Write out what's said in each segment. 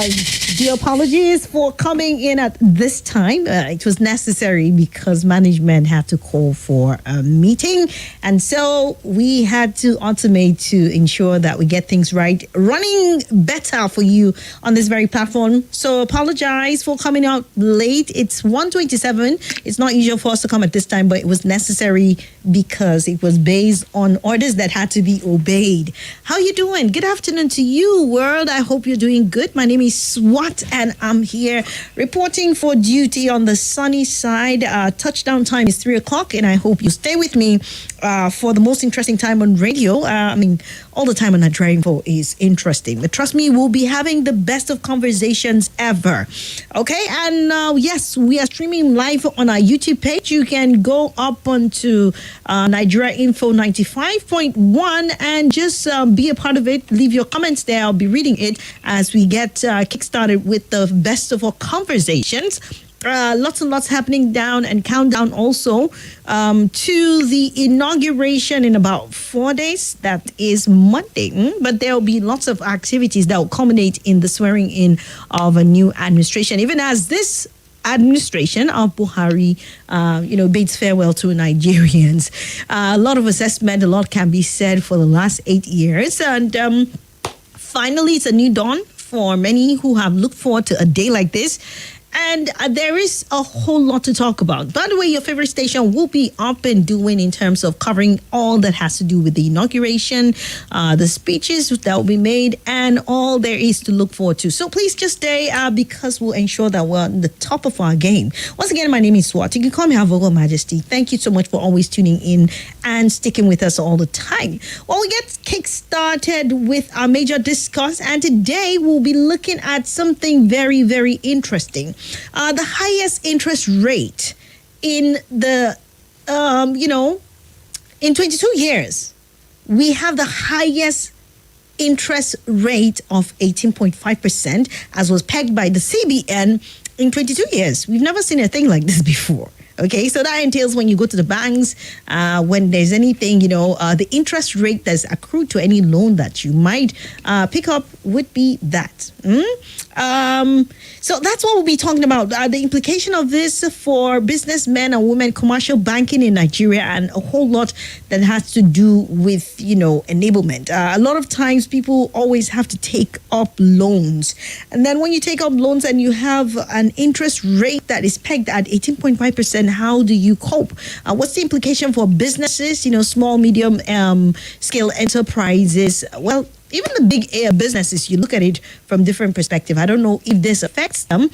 The apologies for coming in at this time. It was necessary because management had to call for a meeting. And so we had to automate to ensure that we get things right, running better for you on this very platform. So apologize for coming out late. It's 1:27. It's not usual for us to come at this time, but it was necessary because it was based on orders that had to be obeyed. How you doing? Good afternoon to you, world. I hope you're doing good. My name is Swat, and I'm here reporting for duty on the sunny side. Touchdown time is 3 o'clock, and I hope you stay with me for the most interesting time on radio. All the time on that driving for is interesting, but trust me, we'll be having the best of conversations ever. Okay, and yes, we are streaming live on our YouTube page. You can go up onto Nigeria Info 95.1 and just be a part of it. Leave your comments there. I'll be reading it as we get kickstarted with the best of our conversations. Lots and lots happening down and countdown also to the inauguration in about 4 days. That is Monday. But there will be lots of activities that will culminate in the swearing in of a new administration. Even as this administration of Buhari, bids farewell to Nigerians. A lot of assessment, a lot can be said for the last 8 years. And finally, it's a new dawn for many who have looked forward to a day like this. And there is a whole lot to talk about. By the way, your favorite station will be up and doing in terms of covering all that has to do with the inauguration, the speeches that will be made, and all there is to look forward to. So please just stay because we'll ensure that we're on the top of our game. Once again, my name is Swat. You can call me Her Vocal Majesty. Thank you so much for always tuning in and sticking with us all the time. Well, we get kick-started with our major discuss, and today we'll be looking at something very, very interesting. The highest interest rate in the, in 22 years, we have the highest interest rate of 18.5%, as was pegged by the CBN in 22 years. We've never seen a thing like this before. Okay, so that entails when you go to the banks, when there's anything, the interest rate that's accrued to any loan that you might pick up would be that. So that's what we'll be talking about. The implication of this for businessmen and women, commercial banking in Nigeria, and a whole lot that has to do with, enablement. A lot of times people always have to take up loans. And then when you take up loans and you have an interest rate that is pegged at 18.5%, how do you cope? What's the implication for businesses, small, medium scale enterprises? Well, even the big businesses, you look at it from different perspective. I don't know if this affects them,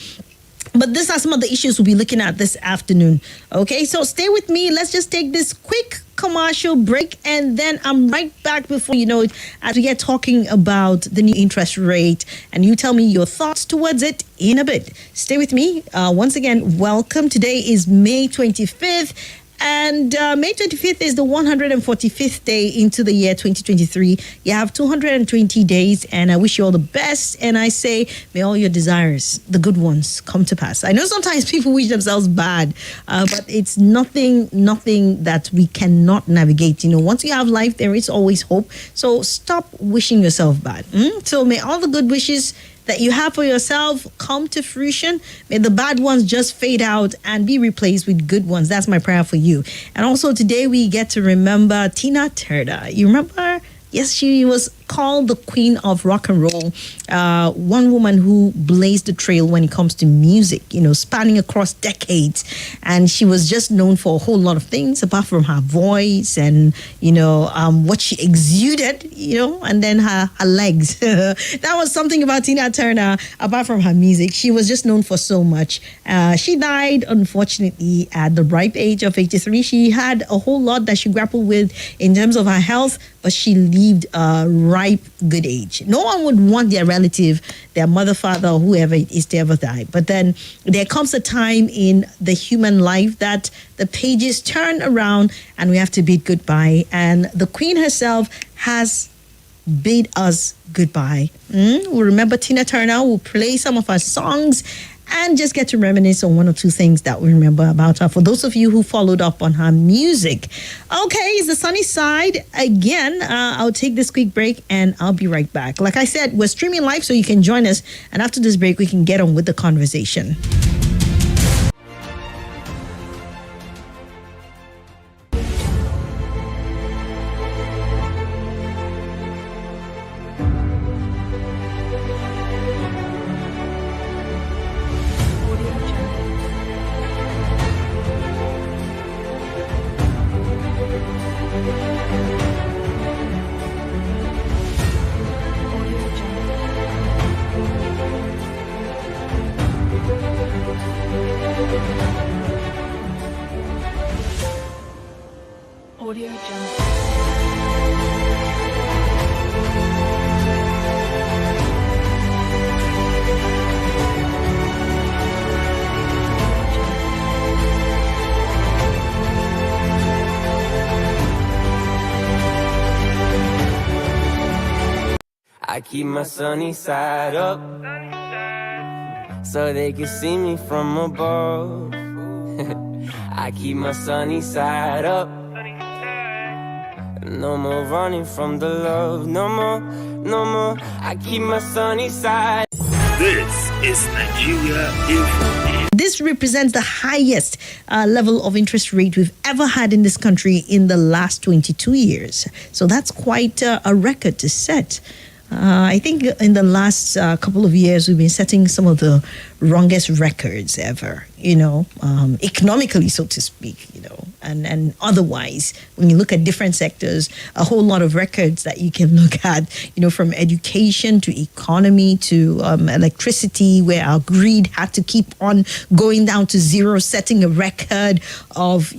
but these are some of the issues we'll be looking at this afternoon. Okay, so stay with me. Let's just take this quick commercial break, and then I'm right back before you know it as we get talking about the new interest rate, and you tell me your thoughts towards it in a bit. Stay with me. Once again, welcome. Today is May 25th. And May 25th is the 145th day into the year 2023. You have 220 days, and I wish you all the best. And I say, may all your desires, the good ones, come to pass. I know sometimes people wish themselves bad, but it's nothing that we cannot navigate. Once you have life, there is always hope. So stop wishing yourself bad. So may all the good wishes that you have for yourself come to fruition. May the bad ones just fade out and be replaced with good ones. That's my prayer for you. And also today we get to remember Tina Turner. You remember her? Yes, she was called the queen of rock and roll. One woman who blazed the trail when it comes to music, spanning across decades. And she was just known for a whole lot of things, apart from her voice and, what she exuded, and then her legs. That was something about Tina Turner, apart from her music. She was just known for so much. She died, unfortunately, at the ripe age of 83. She had a whole lot that she grappled with in terms of her health, but she lived a ripe, good age. No one would want their relative, their mother, father, or whoever it is to ever die. But then there comes a time in the human life that the pages turn around and we have to bid goodbye. And the Queen herself has bid us goodbye. We'll remember Tina Turner. We'll play some of her songs and just get to reminisce on one or two things that we remember about her. For those of you who followed up on her music. Okay, it's the sunny side again. I'll take this quick break and I'll be right back. Like I said, we're streaming live so you can join us. And after this break, we can get on with the conversation. Audio Jungle. I keep my sunny side up so they can see me from above. I keep my sunny side up. No more running from the love. No more, no more. I keep my sunny side. This is Nigeria Info. This represents the highest level of interest rate we've ever had in this country in the last 22 years. So that's quite a record to set. I think in the last couple of years, we've been setting some of the wrongest records ever, economically, so to speak, and otherwise, when you look at different sectors, a whole lot of records that you can look at, from education to economy to electricity, where our grid had to keep on going down to zero, setting a record of,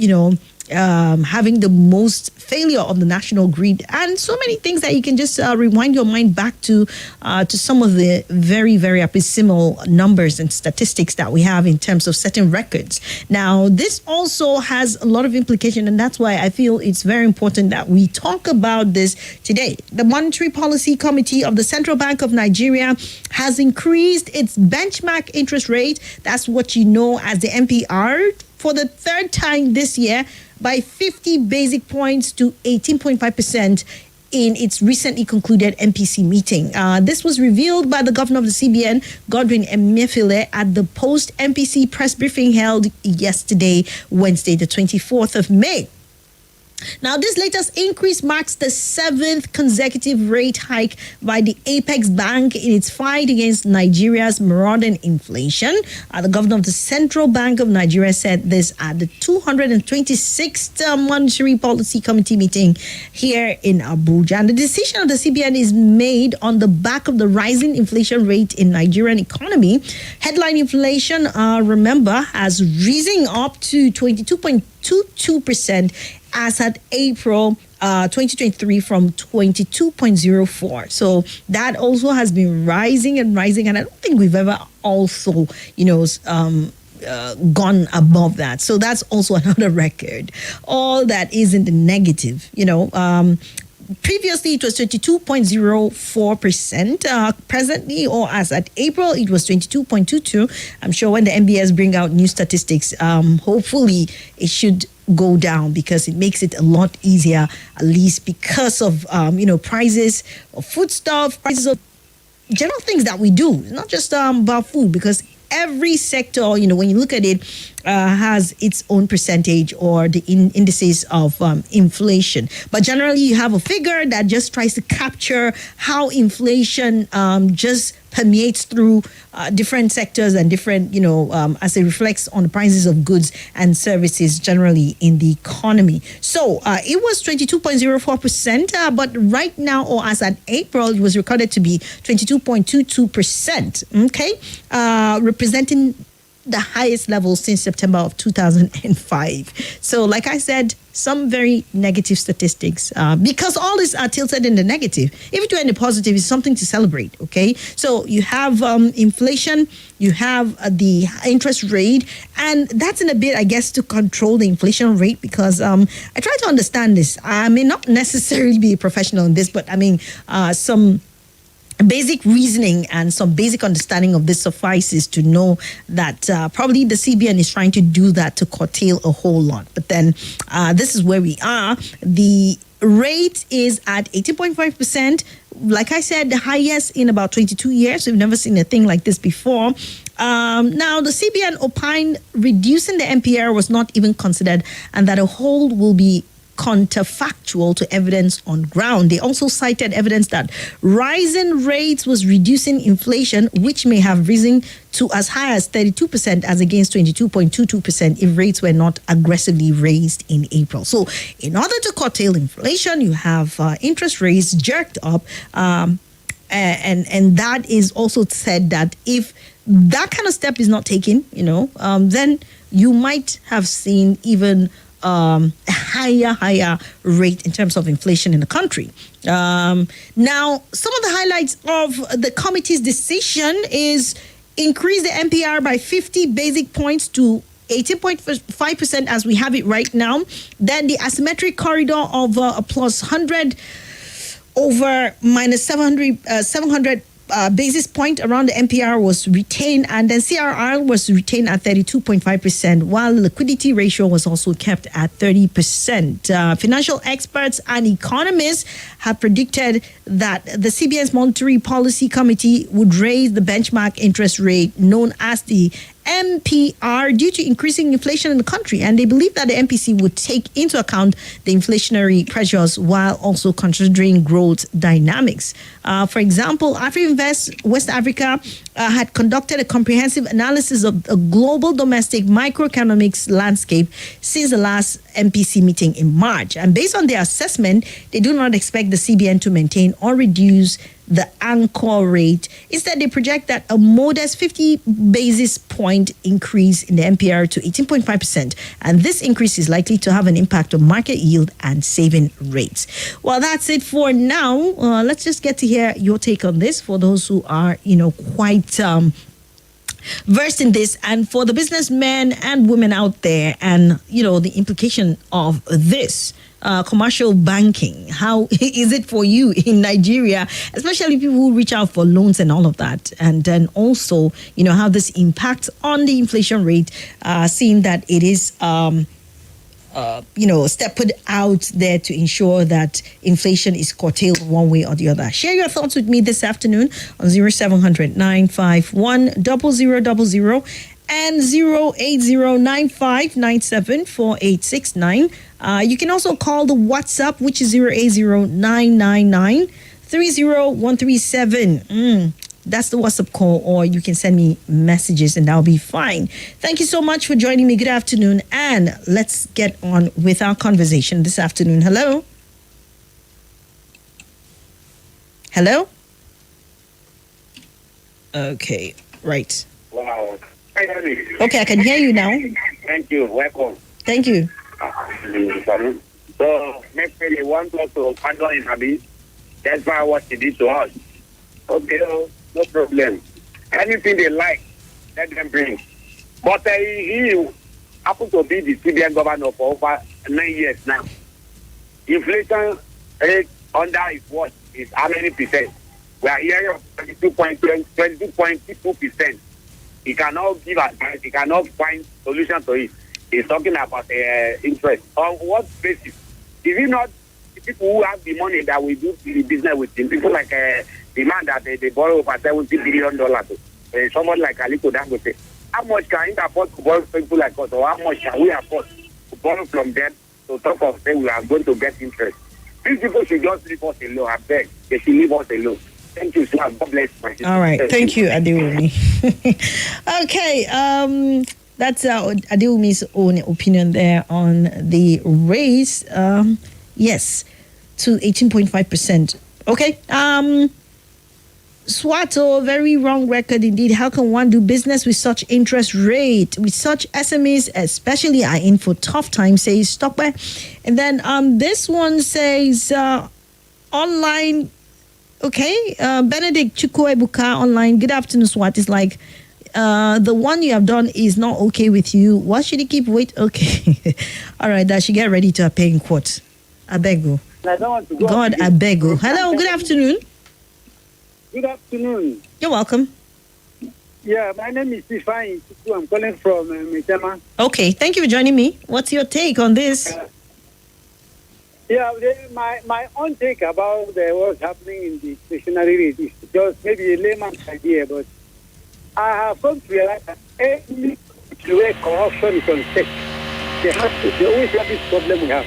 having the most failure of the national grid, and so many things that you can just rewind your mind back to some of the very, very abysmal numbers and statistics that we have in terms of setting records. Now, this also has a lot of implication, and that's why I feel it's very important that we talk about this today. The Monetary Policy Committee of the Central Bank of Nigeria has increased its benchmark interest rate, that's what you know as the MPR, for the third time this year by 50 basic points to 18.5% in its recently concluded MPC meeting. This was revealed by the governor of the CBN, Godwin Emefiele, at the post-MPC press briefing held yesterday, Wednesday, the 24th of May. Now, this latest increase marks the 7th consecutive rate hike by the Apex Bank in its fight against Nigeria's marauding inflation. The governor of the Central Bank of Nigeria said this at the 226th Monetary Policy Committee meeting here in Abuja. And the decision of the CBN is made on the back of the rising inflation rate in Nigerian economy. Headline inflation, remember, has risen up to 22.22% as at April 2023 from 22.04. So that also has been rising and rising. And I don't think we've ever also, gone above that. So that's also another record. All that is in the negative, Previously, it was 22.04%. Presently, or as at April, it was 22.22. I'm sure when the MBS bring out new statistics, hopefully it should go down, because it makes it a lot easier, at least because of, prices of foodstuff, prices of general things that we do. It's not just about food, because every sector, when you look at it, has its own percentage or the indices of inflation. But generally, you have a figure that just tries to capture how inflation just permeates through different sectors and different, as it reflects on the prices of goods and services generally in the economy. So it was 22.04%, but right now, or as at April, it was recorded to be 22.22%, okay, representing the highest level since September of 2005. So, like I said, some very negative statistics, because all these are tilted in the negative. If it were in the positive, it's something to celebrate, okay? So you have inflation, you have the interest rate, and that's in a bit, I guess, to control the inflation rate, because I try to understand this. I may not necessarily be a professional in this, but I mean, some basic reasoning and some basic understanding of this suffices to know that probably the CBN is trying to do that to curtail a whole lot. But then this is where we are. The rate is at 18.5%. Like I said, the highest in about 22 years. We've never seen a thing like this before. Now, the CBN opined reducing the MPR was not even considered and that a hold will be counterfactual to evidence on ground. They also cited evidence that rising rates was reducing inflation, which may have risen to as high as 32% as against 22.22% if rates were not aggressively raised in April. So in order to curtail inflation, you have interest rates jerked up, and that is also said that if that kind of step is not taken, then you might have seen even a higher rate in terms of inflation in the country. Now, some of the highlights of the committee's decision is increase the MPR by 50 basic points to 18.5% as we have it right now. Then the asymmetric corridor of a plus 100 over minus 700 basis point around the MPR was retained, and then CRR was retained at 32.5%, while liquidity ratio was also kept at 30%. Financial experts and economists have predicted that the CBN's Monetary Policy Committee would raise the benchmark interest rate known as the MPR due to increasing inflation in the country, and they believe that the MPC would take into account the inflationary pressures while also considering growth dynamics. For example, AfriInvest West Africa had conducted a comprehensive analysis of a global domestic microeconomics landscape since the last MPC meeting in March, and based on their assessment, they do not expect the CBN to maintain or reduce the anchor rate. Instead, they project that a modest 50 basis point increase in the MPR to 18.5%. And this increase is likely to have an impact on market yield and saving rates. Well, that's it for now. Let's just get to hear your take on this for those who are, quite versed in this, and for the businessmen and women out there, and the implication of this. Commercial banking, how is it for you in Nigeria, especially people who reach out for loans and all of that, and then also how this impacts on the inflation rate, seeing that it is step put out there to ensure that inflation is curtailed one way or the other. Share your thoughts with me this afternoon on 0700 951 0000 and 08095974869. You can also call the WhatsApp, which is 08099930137. That's the WhatsApp call, or you can send me messages and that'll be fine. Thank you so much for joining me. Good afternoon, and let's get on with our conversation this afternoon. Hello? Hello? Okay, right. Wow. Okay, I can hear you now. Thank you. Welcome. Thank you. So, maybe they want us to pardon him a bit. That's why what he did to us. Okay, no problem. Anything they like, let them bring. But he happened to be the CBN governor for over 9 years now. Inflation rate under his watch is how many percent? We are hearing of 22.2%. He cannot give advice. He cannot find solution to it. He's talking about interest. On what basis? Is it not the people who have the money that we do the business with him? People like the man that they borrow over $70 billion. Someone like Aliko Dangote. How much can he afford to borrow people like us? Or how much can we afford to borrow from them to talk of saying we are going to get interest? These people should just leave us alone. I beg. They should leave us alone. Thank you, sir. God bless my sister. All right. Thank you, Adewumi. Okay. That's Adewumi's own opinion there on the raise. Yes, to 18.5%. Okay. Swat, very wrong record indeed. How can one do business with such interest rate? With such SMEs, especially, are in for tough times, says Stopper. And then this one says online. Okay, Benedict Chukwuebuka online. Good afternoon, Swat. Is like, the one you have done is not okay with you. Why should he keep wait? Okay. All right, that should get ready to appear in court. I beg you. I don't want to go. God, I beg you. Hello, good afternoon. Good afternoon. You're welcome. Yeah, my name is Ifeanyi. I'm calling from Mitema. Okay, thank you for joining me. What's your take on this? Yeah, my own take about what's happening in the stationary rate is just maybe a layman's idea, but I have come to realize that any where corruption is on stake, they always have this problem we have.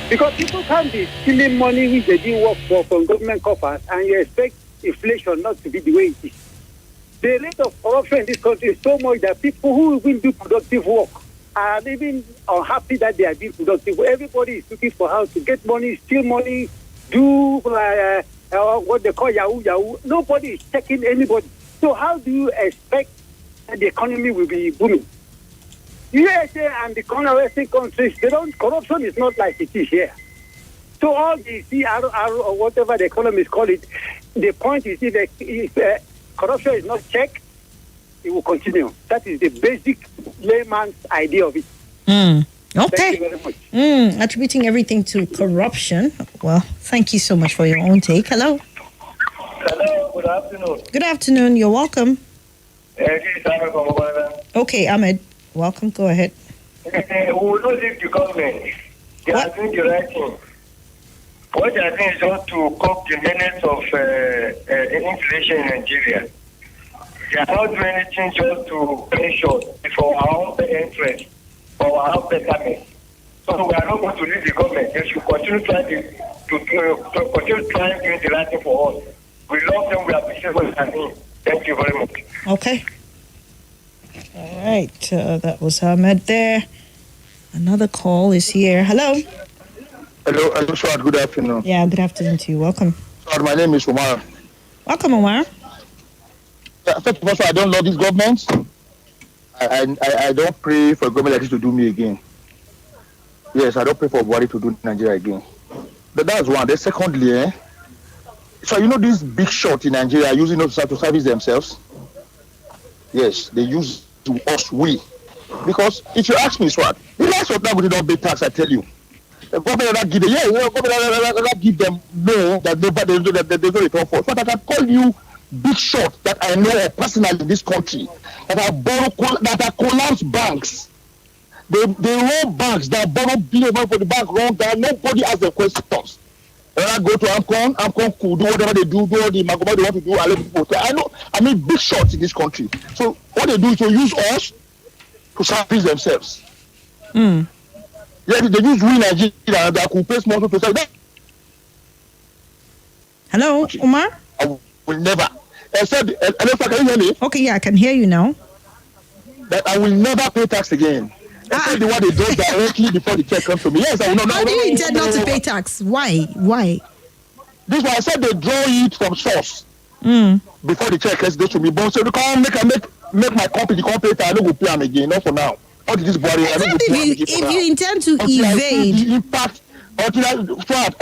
Because people can't be stealing money which they didn't work for from government coffers, and you expect inflation not to be the way it is. The rate of corruption in this country is so much that people who will do productive work are even unhappy that they are being productive. Everybody is looking for how to get money, steal money, do what they call yahoo. Nobody is checking anybody. So how do you expect that the economy will be booming? USA and the Western countries, corruption is not like it is here. So all the CRR or whatever the economists call it, the point is if corruption is not checked, it will continue. That is the basic layman's idea of it. Okay. Thank you very much. Attributing everything to corruption. Well, thank you so much for your own take. Hello. Hello, good afternoon. Good afternoon. You're welcome. This is Ahmed from Abuja. Okay, Ahmed. Welcome. Go ahead. We will not leave the government. They are doing the right thing. What they are doing is just to cope the menace of inflation in Nigeria. They are not doing anything just to ensure for our own interest, for our own betterment. So we are not going to leave the government. They should continue trying to continue trying doing the right thing for us. We love them. We appreciate what they are doing. Thank you very much. Okay. All right. That was Ahmed there. Another call is here. Hello. Hello, Swat. Good afternoon. Yeah, good afternoon to you. Welcome. Swat, my name is Omar. Welcome, Omar. First of all, I don't love this government. I don't pray for a government like this to do me again. Yes, I don't pray for Buhari to do Nigeria again. But that's one. Then secondly, so you know this big shot in Nigeria using us to service themselves? Yes, they use to us, we. Because if you ask me, Swat, the last of that we don't pay tax, I tell you. The government not give them, government not give them no that they don't return for. But I can call you big shot that I know personally in this country that are collapsed banks. They run banks that borrow billion for the bank wrong that nobody asks them questions. When I go to AMCON could do whatever they do all the magoma they want to do, I let people say, I mean big shots in this country. So what they do is to use us to service themselves. Yeah, they use we Nigeria that could pay small to say that. Hello, Omar? I will never. I said, hello, can you hear me? Okay, yeah, I can hear you now. That I will never pay tax again. I said the one they do directly before the check comes to me. Yes, I will not. How do you intend not to pay tax? Why? This one I said they draw it from source before the check goes to me. But so they can't make my company pay tax. I don't go pay them again. Not for now. What is this body? If you intend to evade the impact, I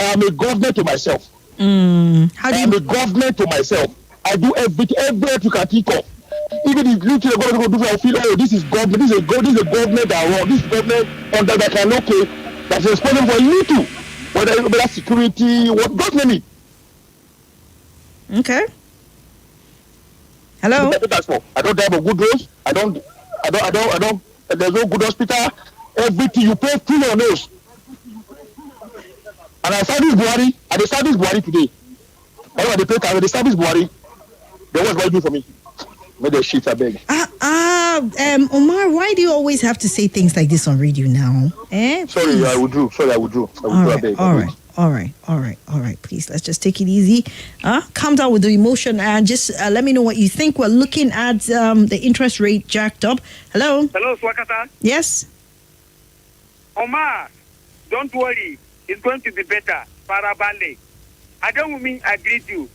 am a government to myself. How do you? I am a government to myself. I do everything you can think of. Even if you go to do, I feel, oh, this is government. This is a government that wrong. This is government under that can okay. That's responsible for you too. Whether that's security, what just name it. Okay. Hello. I don't have a good roads. I don't. There's no good hospital. Everything you pay full on those. And I service Buhari. I service Buhari today. I know they pay tax. They service Buhari. Then what's you do for me? Make the shit, I beg. Omar, why do you always have to say things like this on radio now? Sorry, I will do. All right. Please, let's just take it easy. Calm down with the emotion and just let me know what you think. We're looking at the interest rate jacked up. Hello, Swakata. Yes. Omar, don't worry. It's going to be better. Parabale. I don't mean agree to you.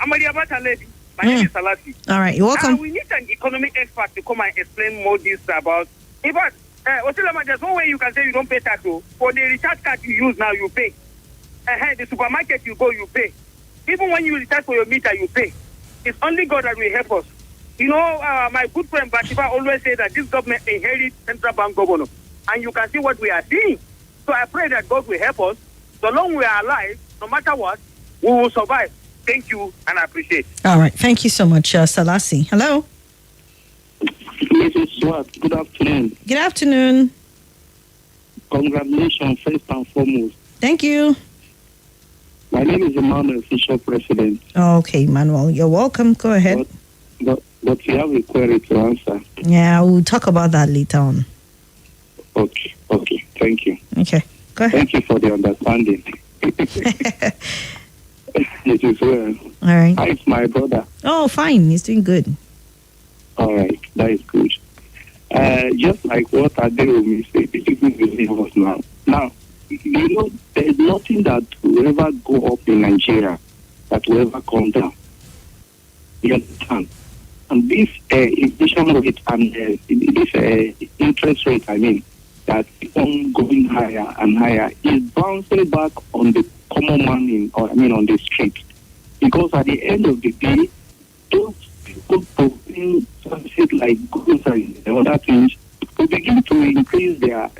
Amalia Bataledi. My name is Salasi. All right, you're welcome. We need an economic expert to come and explain more this about. In fact, there's no way you can say you don't pay tax. For the recharge card you use now, you pay. The supermarket you go, you pay. Even when you recharge for your meter, you pay. It's only God that will help us. You know, my good friend Batiba always say that this government inherits central bank governor. And you can see what we are seeing. So I pray that God will help us. So long we are alive, no matter what, we will survive. Thank you and I appreciate. All right. Thank you so much, Salasi. Hello. Mrs. Swat, good afternoon. Good afternoon. Congratulations, first and foremost. Thank you. My name is Emmanuel, official president. Okay, Manuel, you're welcome. Go ahead. But you have a query to answer. Yeah, we'll talk about that later on. Okay. Thank you. Okay, go ahead. Thank you for the understanding. It is well. All right. Hi, it's my brother. Oh, fine. He's doing good. All right, that is good. Just like what Adeomi said, the people believe us now. Now, you know, there's nothing that will ever go up in Nigeria that will ever come down. You understand? And this inflation rate and this interest rate, that keep on going higher and higher, is bouncing back on the common man on the street. Because at the end of the day, those people providing services like goods and other things will begin to increase their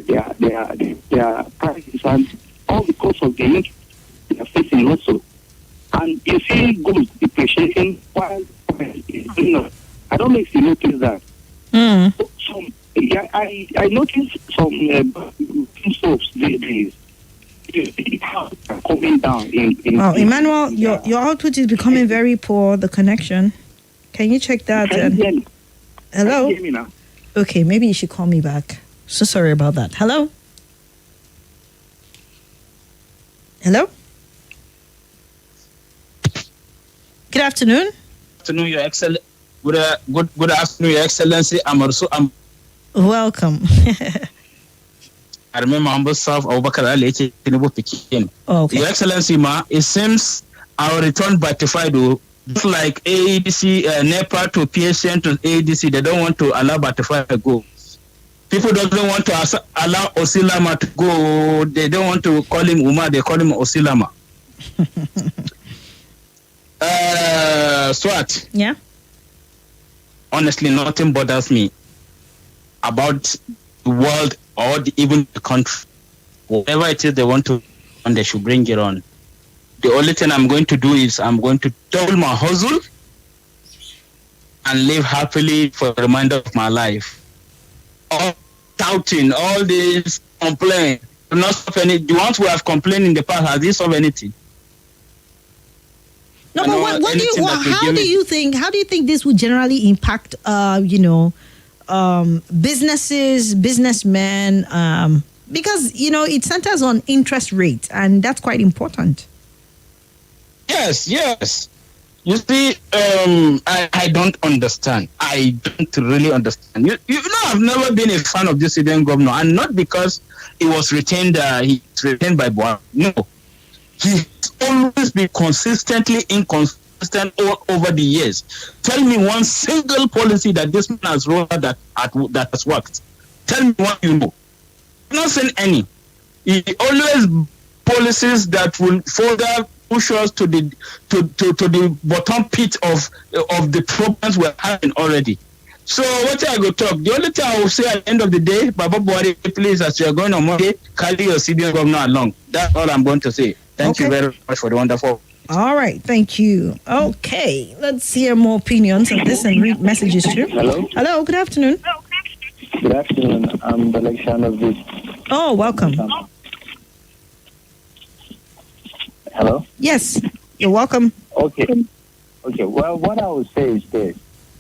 prices, and all because of the interest they are facing also. And you see goods depreciating while I don't know if you notice that. I noticed some soaps these days. Coming down Emmanuel, your output is becoming very poor, the connection. Can you check that? Hello? Can you hear me now? Okay, maybe you should call me back. So sorry about that. Hello? Hello? Good afternoon. Afternoon, Your Excellency. Good afternoon, Your Excellency. Welcome. I remember humble self Abubakar Ali Tinubu Pikin. Okay. Your Excellency, it seems our return batified, just like AEDC, NEPA to PSN to AEDC, they don't want to allow Batify to go. People don't want to allow Osilama to go. They don't want to call him Umar, they call him Osilama. Swat. Yeah. Honestly, nothing bothers me about the world or even the country. Whatever it is they want to, and they should bring it on. The only thing I'm going to do is I'm going to double my hustle and live happily for the remainder of my life. All doubting, all this complaint, do not stop any. The ones who have complained in the past, has this solved anything? No, but how do you think this would generally impact businesses, businessmen, because it centers on interest rate, and that's quite important. Yes. You see, I don't understand. I don't really understand. You know, I've never been a fan of this Syrian governor, and not because he was retained. He's retained by Buhari. No, he's always been consistently inconsistent all over the years. Tell me one single policy that this man has rolled out that has worked. Tell me what you know. I'm not saying any. He always policies that will further push us to the bottom pit of the problems we're having already. So what I go talk? The only thing I will say at the end of the day, Baba Buhari, please, as you are going on Monday, carry your CBN governor along. That's all I'm going to say. Thank you very much for the wonderful. All right, thank you. Okay, let's hear more opinions on this and read messages too. Hello, good afternoon. Good afternoon. I'm the election of this. Oh, welcome. Hello? Yes, you're welcome. Okay. Well, what I would say is this.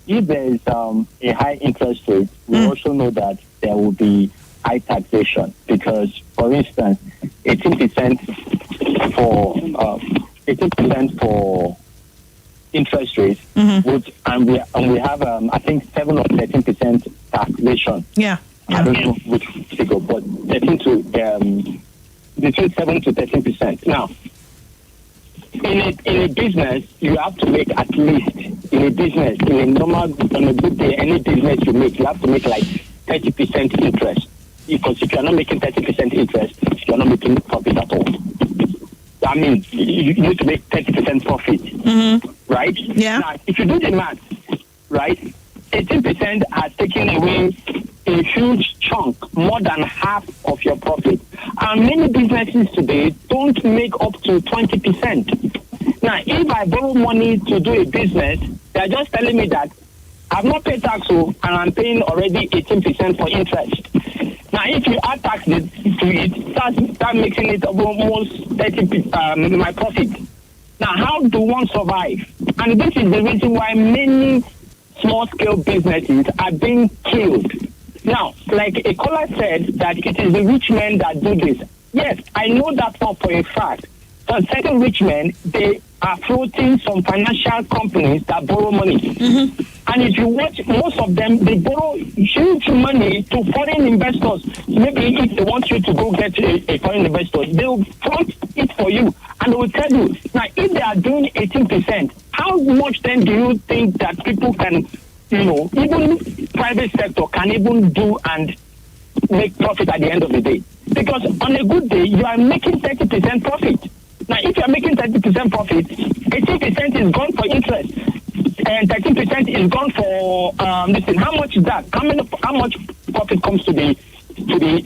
If there is a high interest rate, we also know that there will be high taxation because, for instance, 18% for interest rates, which and we have I think 7 or 13% taxation. Yeah. I don't know which figure, but between 7 to 13%. Now, in a business, you have to make at least on a good day, any business you have to make like 30% interest. Because if you're not making 30% interest, you're not making profit at all. I mean, you need to make 30% profit, right? Yeah. Now, if you do the math, right, 18% are taking away a huge chunk, more than half of your profit. And many businesses today don't make up to 20%. Now, if I borrow money to do a business, they're just telling me that I've not paid tax, and I'm paying already 18% for interest. Now, if you add tax to it, start making it almost 30% my profit. Now, how do one survive? And this is the reason why many small-scale businesses are being killed. Now, like a caller said, that it is the rich men that do this. Yes, I know that for a fact. But certain rich men, they are floating some financial companies that borrow money. Mm-hmm. And if you watch, most of them, they borrow huge money to foreign investors. Maybe if they want you to go get a foreign investor, they'll front it for you. And they will tell you, now, if they are doing 18%, how much then do you think that people can, even private sector can even do and make profit at the end of the day? Because on a good day, you are making 30% profit. Now, if you are making 30% profit, 18% is gone for interest, and 13% is gone for listen. How much is that? How much profit comes to the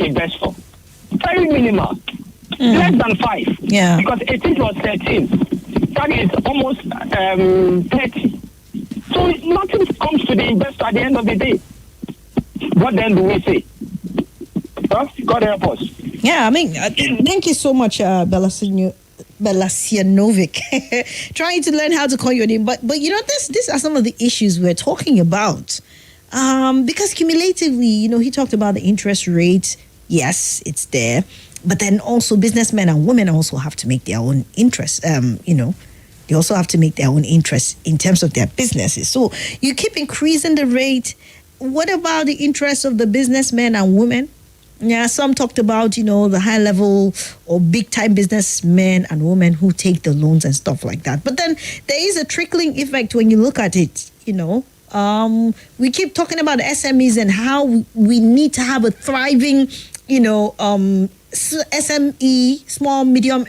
investor? Very minimal, less than 5. Yeah. Because 18 plus 13, that is almost 30. So nothing comes to the investor at the end of the day. What then do we say? Huh? God help us. Yeah, I mean, thank you so much, Belasianovic. Trying to learn how to call your name, but these are some of the issues we're talking about. Because cumulatively, he talked about the interest rate. Yes, it's there, but then also businessmen and women also have to make their own interest. They also have to make their own interest in terms of their businesses. So you keep increasing the rate. What about the interest of the businessmen and women? Yeah, some talked about, the high level or big time businessmen and women who take the loans and stuff like that. But then there is a trickling effect when you look at it, we keep talking about the SMEs and how we need to have a thriving, SME, small, medium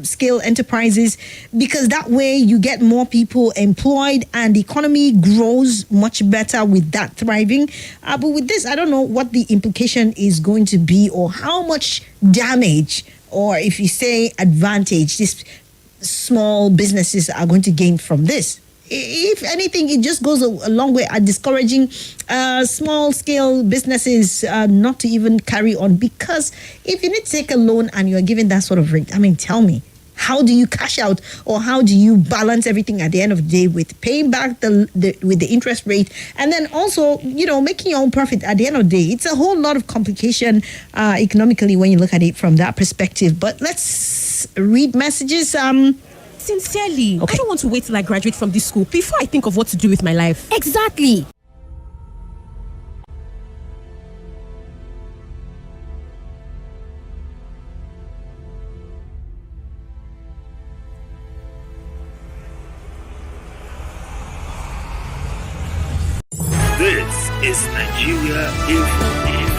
scale enterprises, because that way you get more people employed and the economy grows much better with that thriving. But with this, I don't know what the implication is going to be or how much damage, or if you say advantage, these small businesses are going to gain from this. If anything, it just goes a long way at discouraging small-scale businesses not to even carry on. Because if you need to take a loan and you're given that sort of rate, tell me, how do you cash out, or how do you balance everything at the end of the day with paying back with the interest rate, and then also making your own profit at the end of the day? It's a whole lot of complication economically when you look at it from that perspective. But let's read messages. Sincerely, okay. I don't want to wait till I graduate from this school before I think of what to do with my life. Exactly. This is Nigeria Info.